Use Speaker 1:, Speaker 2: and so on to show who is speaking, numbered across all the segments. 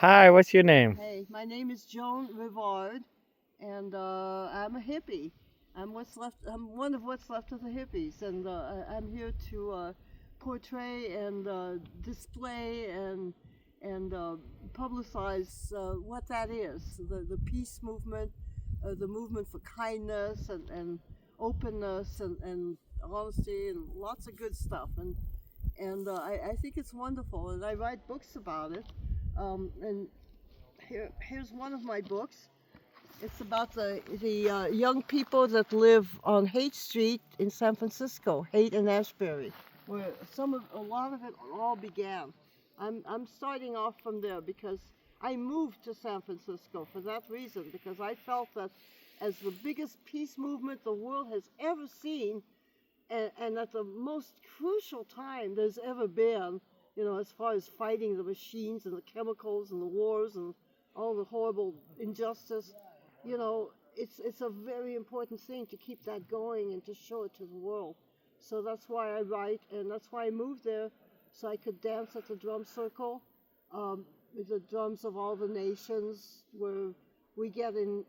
Speaker 1: Hi, what's your name?
Speaker 2: Hey, my name is Joan Rivard, and I'm a hippie. I'm what's left. I'm one of what's left of the hippies, and I'm here to portray and display and publicize what that is. The peace movement, the movement for kindness and openness and honesty and lots of good stuff. And I think it's wonderful, and I write books about it. And here's one of my books. It's about the young people that live on Haight Street in San Francisco, Haight and Ashbury, where a lot of it all began. I'm starting off from there because I moved to San Francisco for that reason, because I felt that as the biggest peace movement the world has ever seen, and at the most crucial time there's ever been, as far as fighting the machines and the chemicals and the wars and all the horrible injustice, it's a very important thing to keep that going and to show it to the world. So that's why I write, and that's why I moved there, so I could dance at the drum circle, with the drums of all the nations, where we get in,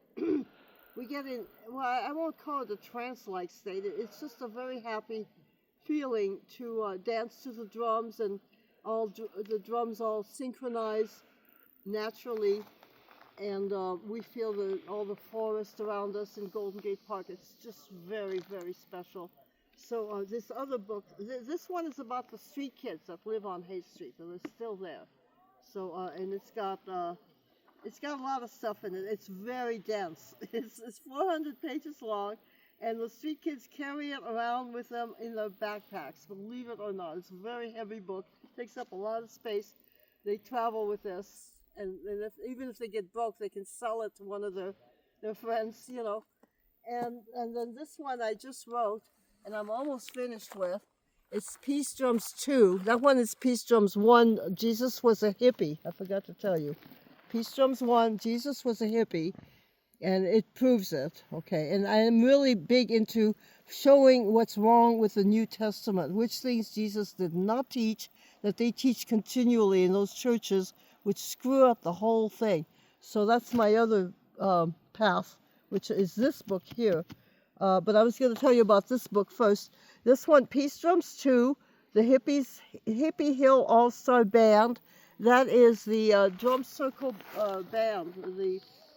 Speaker 2: well, I won't call it a trance-like state. It's just a very happy feeling to dance to the drums, and the drums all synchronize naturally, and we feel all the forest around us in Golden Gate Park. It's just very, very special. So this other book, this one is about the street kids that live on Haight Street, and they're still there. So and it's got a lot of stuff in it. It's very dense. It's 400 pages long, and the street kids carry it around with them in their backpacks, believe it or not. It's a very heavy book. It takes up a lot of space. They travel with this, and even if they get broke, they can sell it to one of their friends, And then this one I just wrote, and I'm almost finished with. It's Peace Drums 2. That one is Peace Drums 1. Jesus was a hippie. I forgot to tell you. Peace Drums 1, Jesus was a hippie, and it proves it, okay? And I am really big into showing what's wrong with the New Testament, which things Jesus did not teach, that they teach continually in those churches, which screw up the whole thing. So that's my other path, which is this book here. But I was going to tell you about this book first. This one, Peace Drums 2, the Hippie Hill All-Star Band. That is the drum circle band,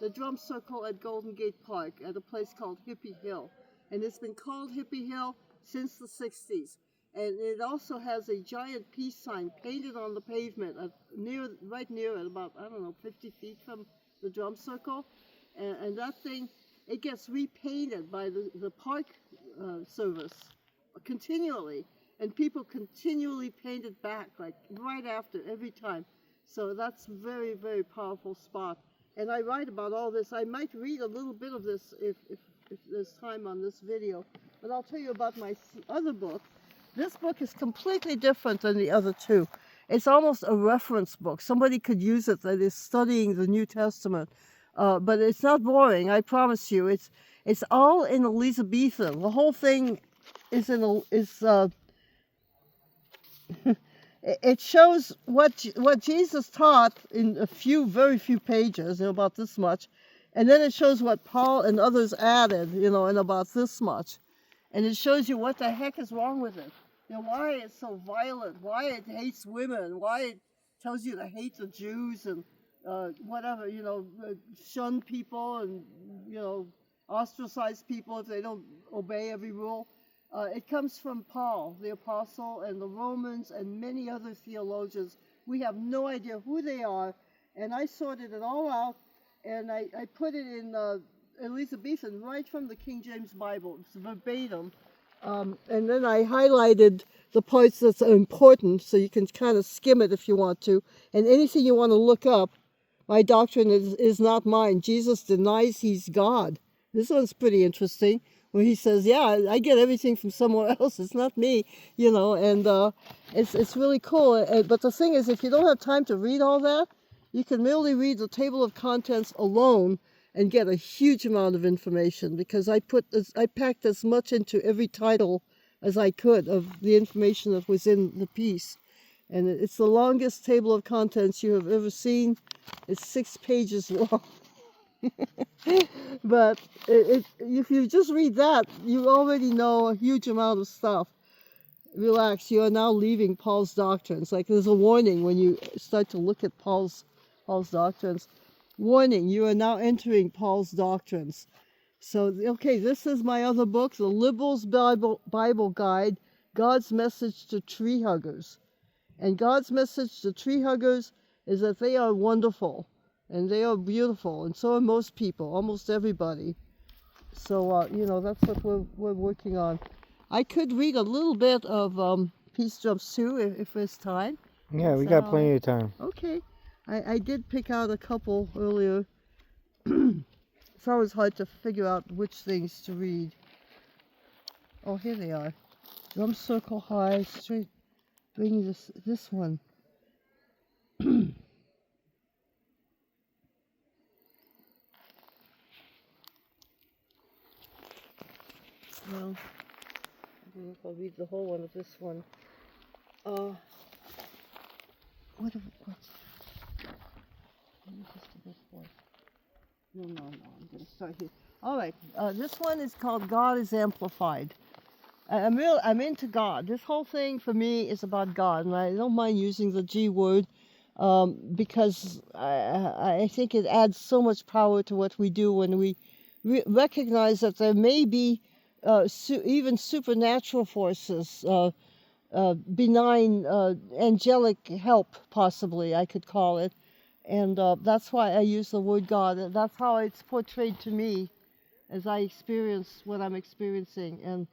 Speaker 2: the drum circle at Golden Gate Park at a place called Hippy Hill. And it's been called Hippy Hill since the 60s. And it also has a giant peace sign painted on the pavement right near it, about, 50 feet from the drum circle. And that thing, it gets repainted by the park service continually. And people continually paint it back, like right after, every time. So that's very, very powerful spot. And I write about all this. I might read a little bit of this if there's time on this video. But I'll tell you about my other book. This book is completely different than the other two. It's almost a reference book. Somebody could use it that is studying the New Testament. But it's not boring, I promise you. It's all in Elizabethan. The whole thing is it shows what Jesus taught in very few pages, about this much, and then it shows what Paul and others added, in about this much, and it shows you what the heck is wrong with it. Why it's so violent, why it hates women, why it tells you to hate the Jews and whatever, shun people and ostracize people if they don't obey every rule. It comes from Paul, the apostle, and the Romans, and many other theologians. We have no idea who they are, and I sorted it all out, and I put it in Elizabethan, right from the King James Bible. It's verbatim, and then I highlighted the parts that are important, so you can kind of skim it if you want to, and anything you want to look up. My doctrine is not mine. Jesus denies he's God. This one's pretty interesting, where he says, yeah, I get everything from somewhere else. It's not me, and it's really cool. But the thing is, if you don't have time to read all that, you can merely read the table of contents alone and get a huge amount of information, because I packed as much into every title as I could of the information that was in the piece. And it's the longest table of contents you have ever seen. It's 6 pages long. But if you just read that, you already know a huge amount of stuff. Relax, you are now leaving Paul's doctrines. Like there's a warning when you start to look at Paul's doctrines. Warning, you are now entering Paul's doctrines. So, okay, this is my other book, The Liberal's Bible Guide, God's Message to Tree Huggers. And God's message to tree huggers is that they are wonderful and they are beautiful, and so are most people, almost everybody. So, that's what we're working on. I could read a little bit of Peace Drums too, if there's time.
Speaker 1: Yeah, we got plenty of time.
Speaker 2: Okay. I did pick out a couple earlier. It's always hard to figure out which things to read. Oh, here they are. Drum circle high, straight. Bring this one. Well, I don't know if I'll read the whole one of this one. What's No, I'm going to start here. All right, this one is called God is Amplified. I'm into God. This whole thing for me is about God, and I don't mind using the G word because I think it adds so much power to what we do when we recognize that there may be even supernatural forces, benign, angelic help, possibly, I could call it. And that's why I use the word God. That's how it's portrayed to me as I experience what I'm experiencing. And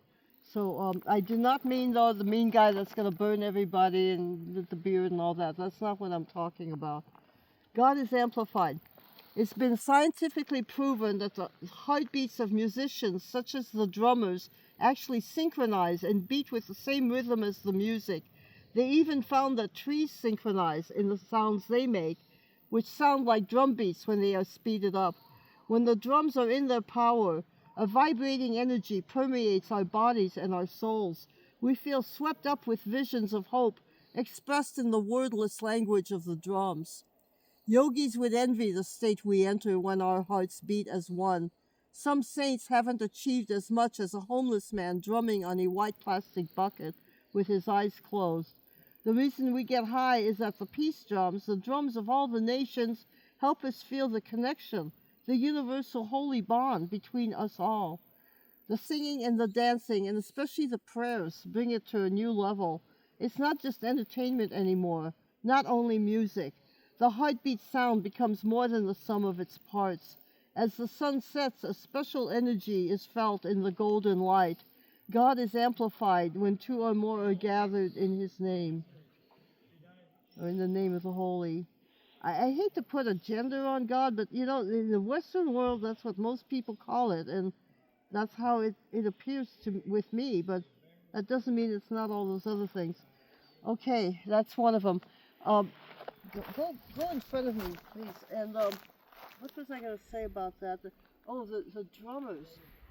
Speaker 2: so I do not mean, though, the mean guy that's going to burn everybody and with the beard and all that. That's not what I'm talking about. God is amplified. It's been scientifically proven that the heartbeats of musicians, such as the drummers, actually synchronize and beat with the same rhythm as the music. They even found that trees synchronize in the sounds they make, which sound like drum beats when they are speeded up. When the drums are in their power, a vibrating energy permeates our bodies and our souls. We feel swept up with visions of hope expressed in the wordless language of the drums. Yogis would envy the state we enter when our hearts beat as one. Some saints haven't achieved as much as a homeless man drumming on a white plastic bucket with his eyes closed. The reason we get high is that the peace drums, the drums of all the nations, help us feel the connection, the universal holy bond between us all. The singing and the dancing, and especially the prayers, bring it to a new level. It's not just entertainment anymore, not only music. The heartbeat sound becomes more than the sum of its parts. As the sun sets, a special energy is felt in the golden light. God is amplified when two or more are gathered in his name, or in the name of the holy. I hate to put a gender on God, but in the Western world, that's what most people call it, and that's how it appears with me, but that doesn't mean it's not all those other things. Okay, that's one of them. Go in front of me, please. And what was I going to say about that? The drummers.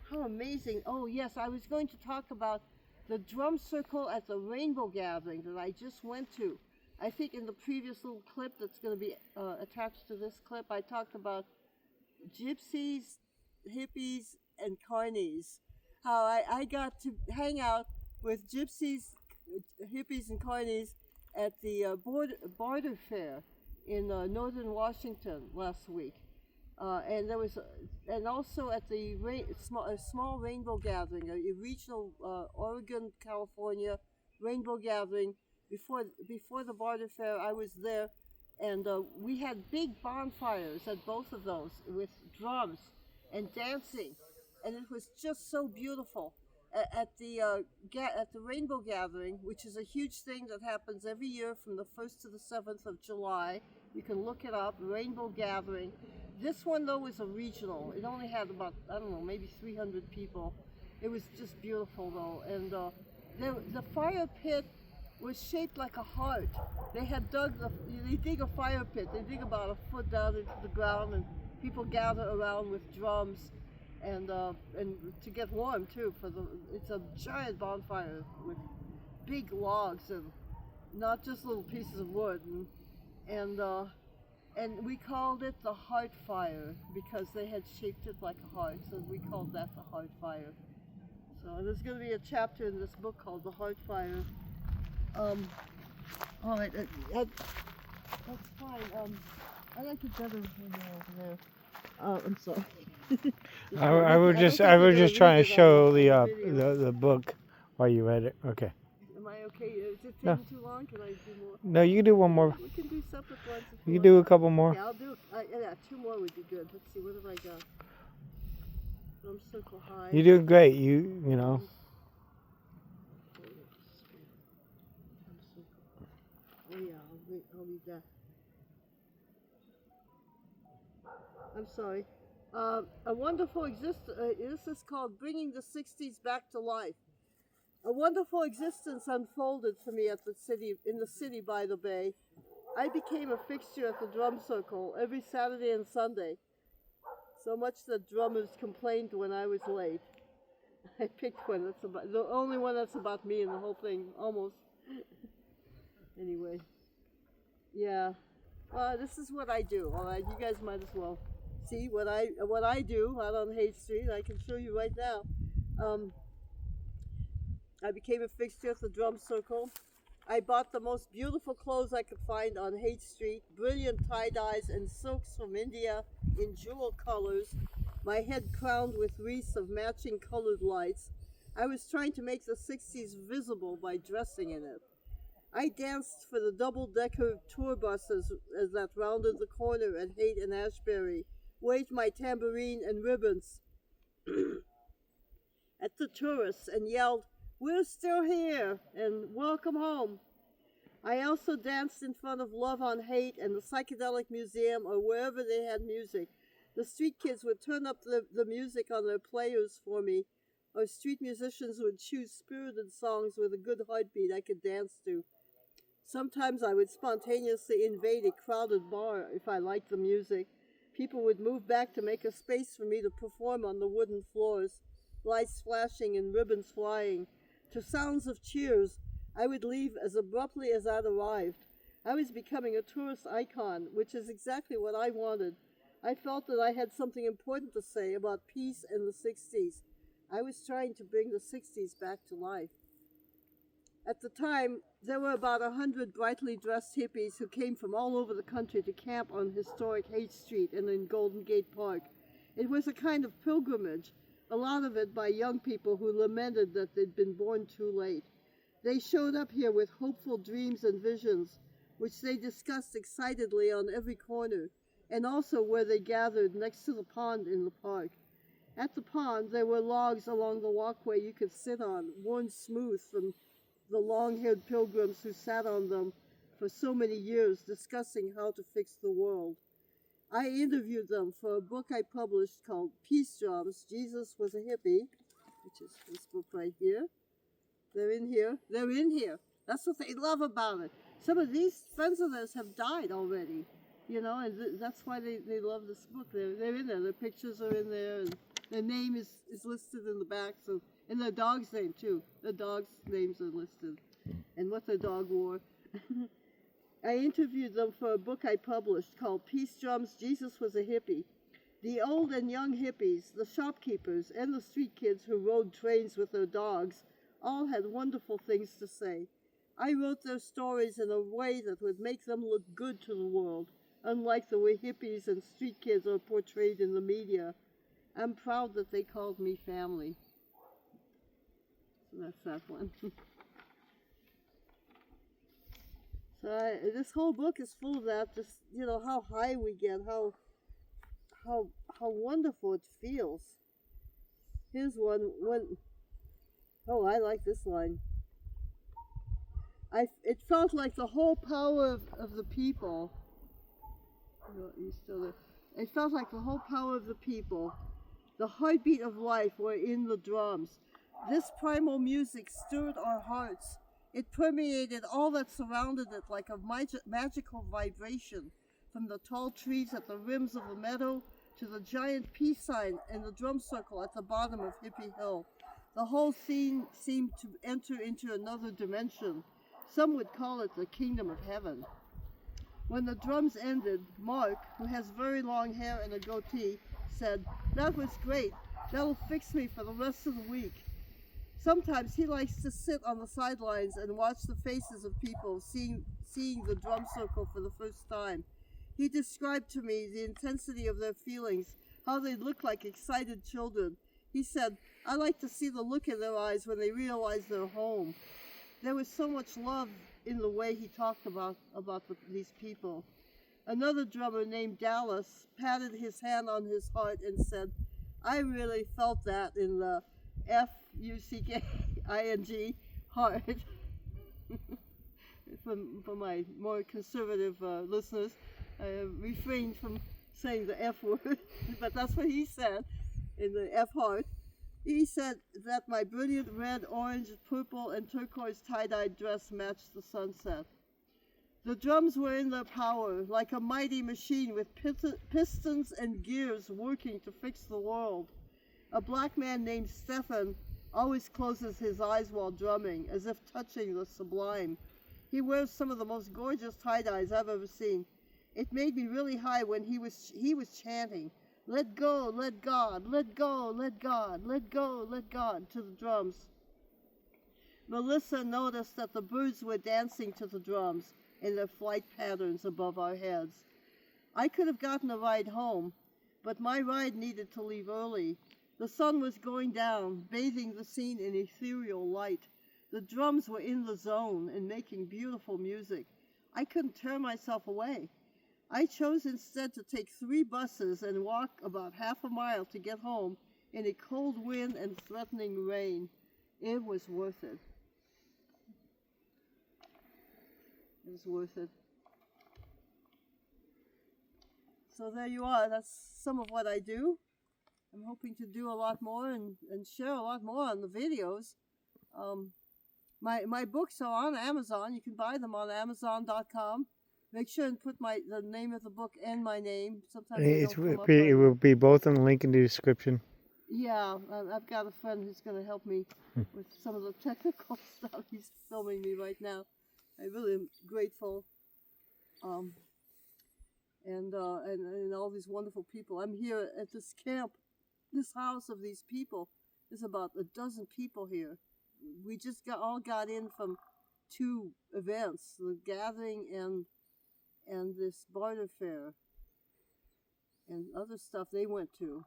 Speaker 2: How amazing. Oh, yes, I was going to talk about the drum circle at the Rainbow Gathering that I just went to. I think in the previous little clip that's going to be attached to this clip, I talked about gypsies, hippies, and carnies. How I got to hang out with gypsies, hippies, and carnies at the barter fair in northern Washington last week. And there was, and also at the small rainbow gathering, a regional Oregon, California rainbow gathering. Before the barter fair, I was there, and we had big bonfires at both of those with drums and dancing, and it was just so beautiful. At the Rainbow Gathering, which is a huge thing that happens every year from the 1st to the 7th of July. You can look it up, Rainbow Gathering. This one, though, was a regional. It only had about, I don't know, maybe 300 people. It was just beautiful, though. And the fire pit was shaped like a heart. They dig a fire pit. They dig about a foot down into the ground, and people gather around with drums. And to get warm too, it's a giant bonfire with big logs, and not just little pieces of wood, and we called it the heart fire because they had shaped it like a heart, so we called that the heart fire. So there's going to be a chapter in this book called the heart fire. All right, that's fine. I like it better when you're over there. I'm sorry.
Speaker 1: I was just trying to show the book while you read it. Okay.
Speaker 2: Am I okay? Is it
Speaker 1: No.
Speaker 2: taking too long? Can I do more?
Speaker 1: No, you can do one more.
Speaker 2: We can do separate ones. If
Speaker 1: You
Speaker 2: want.
Speaker 1: can do a couple more.
Speaker 2: Okay, I'll do. Yeah, 2 more would be good. Let's see. What have I got? Drum circle high.
Speaker 1: You do great. You know.
Speaker 2: Oh yeah, I'll read that. I'm sorry. A wonderful this is called Bringing the 60s Back to Life. A wonderful existence unfolded for me in the city by the bay. I became a fixture at the drum circle every Saturday and Sunday. So much that drummers complained when I was late. I picked one that's about the only one that's about me in the whole thing, almost. Anyway, yeah. This is what I do. All right, you guys might as well see what I do out on Haight Street. I can show you right now. I became a fixture at the drum circle. I bought the most beautiful clothes I could find on Haight Street, brilliant tie-dyes and silks from India in jewel colors, my head crowned with wreaths of matching colored lights. I was trying to make the 60s visible by dressing in it. I danced for the double-decker tour buses as that rounded the corner at Haight and Ashbury, waved my tambourine and ribbons at the tourists and yelled, "We're still here," and "Welcome home." I also danced in front of Love on Haight and the Psychedelic Museum or wherever they had music. The street kids would turn up the music on their players for me, or street musicians would choose spirited songs with a good heartbeat I could dance to. Sometimes I would spontaneously invade a crowded bar if I liked the music. People would move back to make a space for me to perform on the wooden floors, lights flashing and ribbons flying. To sounds of cheers, I would leave as abruptly as I'd arrived. I was becoming a tourist icon, which is exactly what I wanted. I felt that I had something important to say about peace and the 60s. I was trying to bring the 60s back to life. At the time, there were about 100 brightly dressed hippies who came from all over the country to camp on historic Haight Street and in Golden Gate Park. It was a kind of pilgrimage, a lot of it by young people who lamented that they'd been born too late. They showed up here with hopeful dreams and visions, which they discussed excitedly on every corner, and also where they gathered next to the pond in the park. At the pond, there were logs along the walkway you could sit on, worn smooth from the long-haired pilgrims who sat on them for so many years discussing how to fix the world. I interviewed them for a book I published called Peace Drums, Jesus Was a Hippie, which is this book right here. They're in here. They're in here. That's what they love about it. Some of these friends of theirs have died already, you know, and that's why they love this book. They're in there. Their pictures are in there, and their name is listed in the back, so, and their dog's name, too. Their dog's names are listed, and what their dog wore. I interviewed them for a book I published called Peace Drums, Jesus Was a Hippie. The old and young hippies, the shopkeepers, and the street kids who rode trains with their dogs all had wonderful things to say. I wrote their stories in a way that would make them look good to the world, unlike the way hippies and street kids are portrayed in the media. I'm proud that they called me family. So that's that one. So this whole book is full of that, just, you know, how high we get, how wonderful it feels. Here's one, oh, I like this line. It felt like the whole power of the people, you still there. It felt like the whole power of the people, the heartbeat of life were in the drums. This primal music stirred our hearts. It permeated all that surrounded it like a magical vibration, from the tall trees at the rims of the meadow to the giant peace sign and the drum circle at the bottom of Hippy Hill. The whole scene seemed to enter into another dimension. Some would call it the kingdom of heaven. When the drums ended, Mark, who has very long hair and a goatee, said, "That was great. That'll fix me for the rest of the week." Sometimes he likes to sit on the sidelines and watch the faces of people seeing the drum circle for the first time. He described to me the intensity of their feelings, how they look like excited children. He said, "I like to see the look in their eyes when they realize they're home." There was so much love in the way he talked about these people. Another drummer named Dallas patted his hand on his heart and said, "I really felt that in the Fucking heart." For my more conservative listeners, I refrained from saying the F word, but that's what he said in the F heart. He said that my brilliant red, orange, purple, and turquoise tie-dyed dress matched the sunset. The drums were in their power, like a mighty machine with pistons and gears working to fix the world. A black man named Stefan always closes his eyes while drumming, as if touching the sublime. He wears some of the most gorgeous tie-dyes I've ever seen. It made me really high when he was chanting, "Let go, let God, let go, let God, let go, let God," to the drums. Melissa noticed that the birds were dancing to the drums in their flight patterns above our heads. I could have gotten a ride home, but my ride needed to leave early. The sun was going down, bathing the scene in ethereal light. The drums were in the zone and making beautiful music. I couldn't tear myself away. I chose instead to take 3 buses and walk about half a mile to get home in a cold wind and threatening rain. It was worth it. It was worth it. So there you are. That's some of what I do. I'm hoping to do a lot more and share a lot more on the videos. My books are on Amazon. You can buy them on Amazon.com. Make sure and put the name of the book and my name. Sometimes
Speaker 1: It will be both in the link in the description.
Speaker 2: Yeah, I've got a friend who's going to help me with some of the technical stuff. He's filming me right now. I really am grateful. And all these wonderful people. I'm here at this camp, this house of these people. There's about a dozen people here. We just all got in from 2 events, the gathering and this barter fair and other stuff they went to.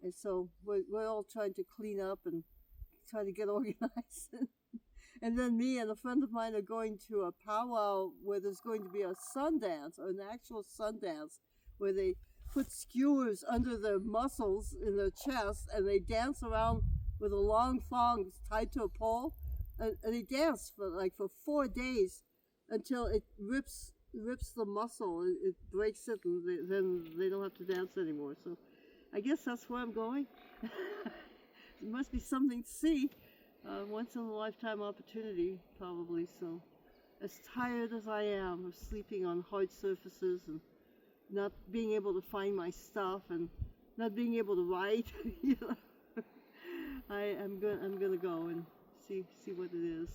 Speaker 2: And so we're all trying to clean up and try to get organized. And then me and a friend of mine are going to a powwow where there's going to be a sun dance, or an actual sun dance, where they put skewers under their muscles in their chest and they dance around with a long thong tied to a pole. And they dance for 4 days until it rips the muscle, it breaks it, and then they don't have to dance anymore. So I guess that's where I'm going. It must be something to see. Once in a lifetime opportunity, probably. So as tired as I am of sleeping on hard surfaces and not being able to find my stuff and not being able to write, you know, I'm gonna go and see what it is.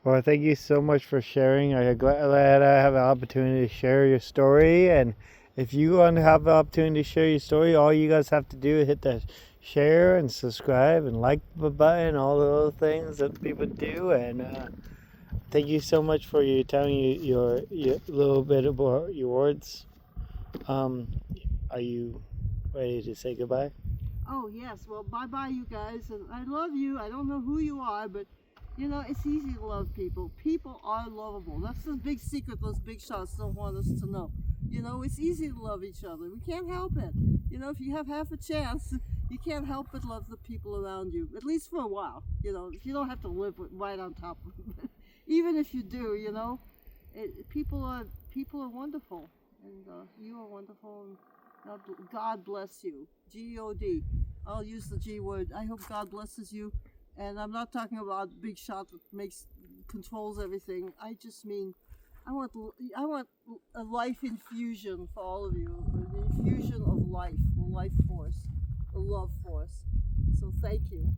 Speaker 1: Well, thank you so much for sharing. I'm glad I have an opportunity to share your story. And if you want to have the opportunity to share your story, all you guys have to do is hit the share and subscribe and like the button, all the little things that people do. And thank you so much for you telling your little bit about your words. Are you ready to say goodbye?
Speaker 2: Oh yes, well bye you guys, and I love you. I don't know who you are, but you know, it's easy to love people. People are lovable. That's the big secret those big shots don't want us to know. You know, it's easy to love each other. We can't help it. You know, if you have half a chance, you can't help but love the people around you, at least for a while. You know, if you don't have to live right on top of them. Even if you do, you know, people are wonderful, and you are wonderful, and God bless you. G-O-D. I'll use the G word. I hope God blesses you. And I'm not talking about big shot that controls everything. I just mean, I want a life infusion for all of you. An infusion of life, a life force, a love force. So thank you.